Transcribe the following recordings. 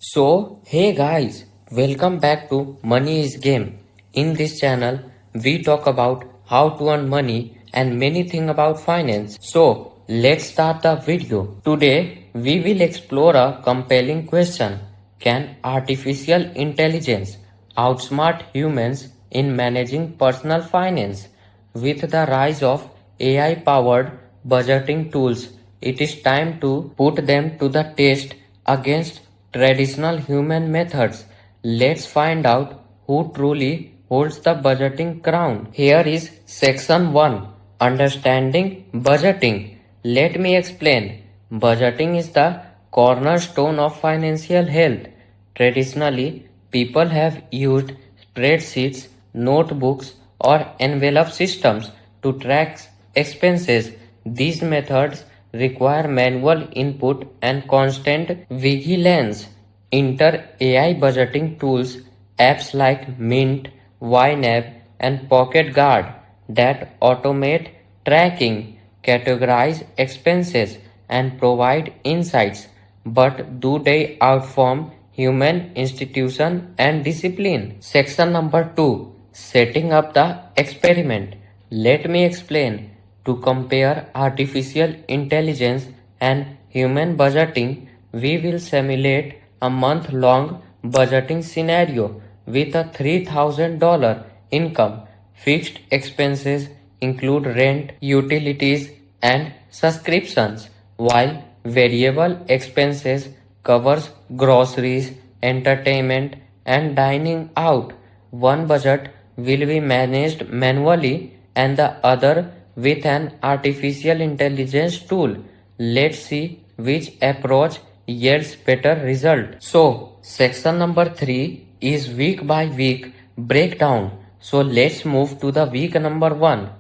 Hey guys, welcome back to Money is Game. In this channel, we talk about how to earn money and many things about finance. Let's start the video. Today, we will explore a compelling question. Can artificial intelligence outsmart humans in managing personal finance? With the rise of AI powered budgeting tools, it is time to put them to the test against traditional human methods. Let's find out who truly holds the budgeting crown. Here is section 1, Understanding Budgeting. Let me explain. Budgeting is the cornerstone of financial health. Traditionally, people have used spreadsheets, notebooks, or envelope systems to track expenses. These methods require manual input and constant vigilance. Enter AI budgeting tools, apps like Mint, YNAB, and Pocket Guard that automate tracking, categorize expenses, and provide insights. But do they outperform human institution and discipline? Section number 2, Setting up the experiment. Let me explain. To compare artificial intelligence and human budgeting, we will simulate a month-long budgeting scenario with a $3,000 income. Fixed expenses include rent, utilities, and subscriptions, while variable expenses covers groceries, entertainment, and dining out. One budget will be managed manually and the other with an artificial intelligence tool. Let's see which approach yields better result. Section number 3 is week by week breakdown. Let's move to the week number 1.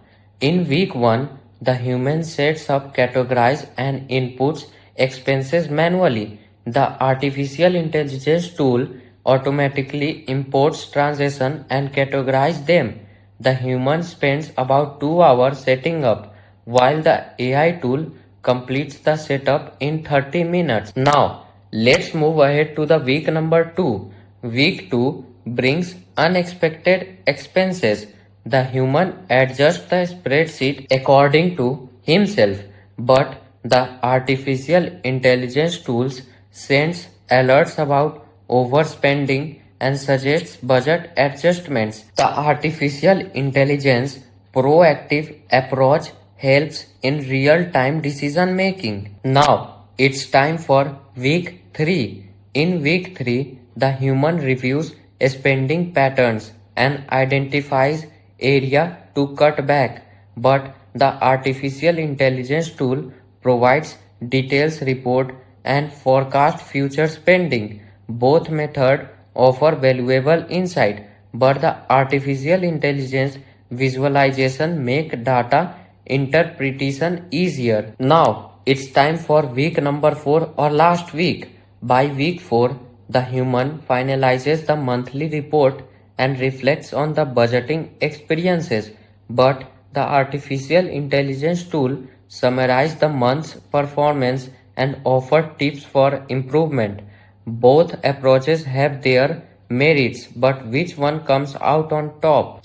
In week 1, the human sets up, categorizes and inputs expenses manually. The artificial intelligence tool automatically imports transactions and categorizes them. The human spends about 2 hours setting up, while the AI tool completes the setup in 30 minutes. Now, let's move ahead to the week number 2. Week 2 brings unexpected expenses. The human adjusts the spreadsheet according to himself, but the artificial intelligence tools sends alerts about overspending and suggests budget adjustments. The artificial intelligence proactive approach helps in real-time decision making. Now, it's time for week 3. In week 3, the human reviews spending patterns and identifies area to cut back, but the artificial intelligence tool provides details report and forecast future spending. Both methods offer valuable insight, but the artificial intelligence visualization make data interpretation easier. Now, it's time for week number 4 or last week. By week 4, the human finalizes the monthly report and reflects on the budgeting experiences, but the artificial intelligence tool summarizes the month's performance and offer tips for improvement. Both approaches have their merits, but which one comes out on top?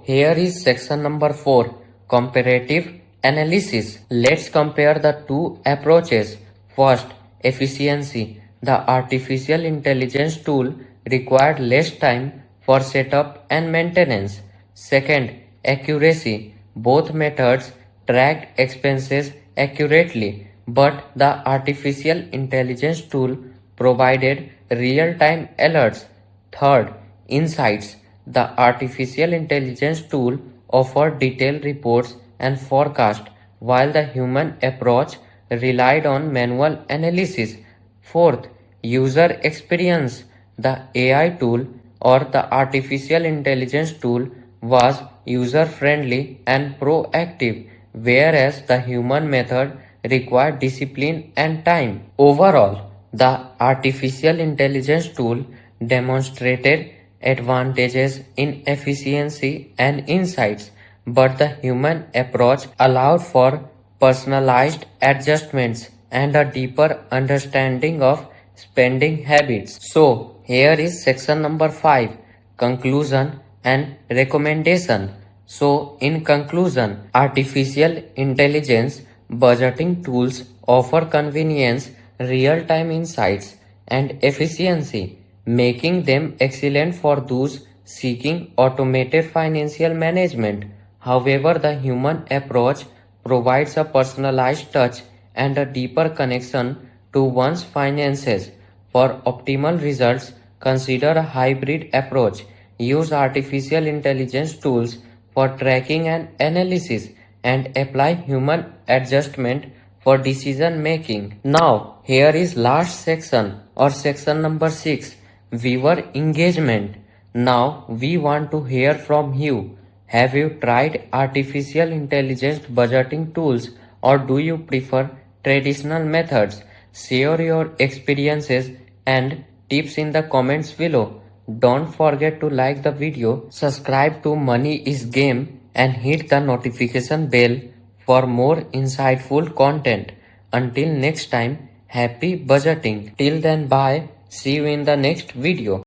Here is section number 4, Comparative Analysis. Let's compare the two approaches. First, efficiency. The artificial intelligence tool required less time for setup and maintenance. Second, accuracy. Both methods tracked expenses accurately, but the artificial intelligence tool provided real-time alerts. Third, insights. The artificial intelligence tool offered detailed reports and forecast, while the human approach relied on manual analysis. Fourth, user experience. The AI tool or the artificial intelligence tool was user-friendly and proactive, whereas the human method required discipline and time. Overall, the artificial intelligence tool demonstrated advantages in efficiency and insights, but the human approach allowed for personalized adjustments and a deeper understanding of spending habits. So, here is section number 5, conclusion and recommendation. So, in conclusion, artificial intelligence budgeting tools offer convenience, real-time insights, and efficiency, making them excellent for those seeking automated financial management. However, the human approach provides a personalized touch and a deeper connection to one's finances. For optimal results, consider a hybrid approach. Use artificial intelligence tools for tracking and analysis and apply human adjustment for decision making. Now, here is last section or section number 6, viewer engagement. Now, we want to hear from you. Have you tried artificial intelligence budgeting tools or do you prefer traditional methods? Share your experiences and tips in the comments below. Don't forget to like the video, subscribe to Money is Game and hit the notification bell for more insightful content. Until next time, happy budgeting. Till then, bye. See you in the next video.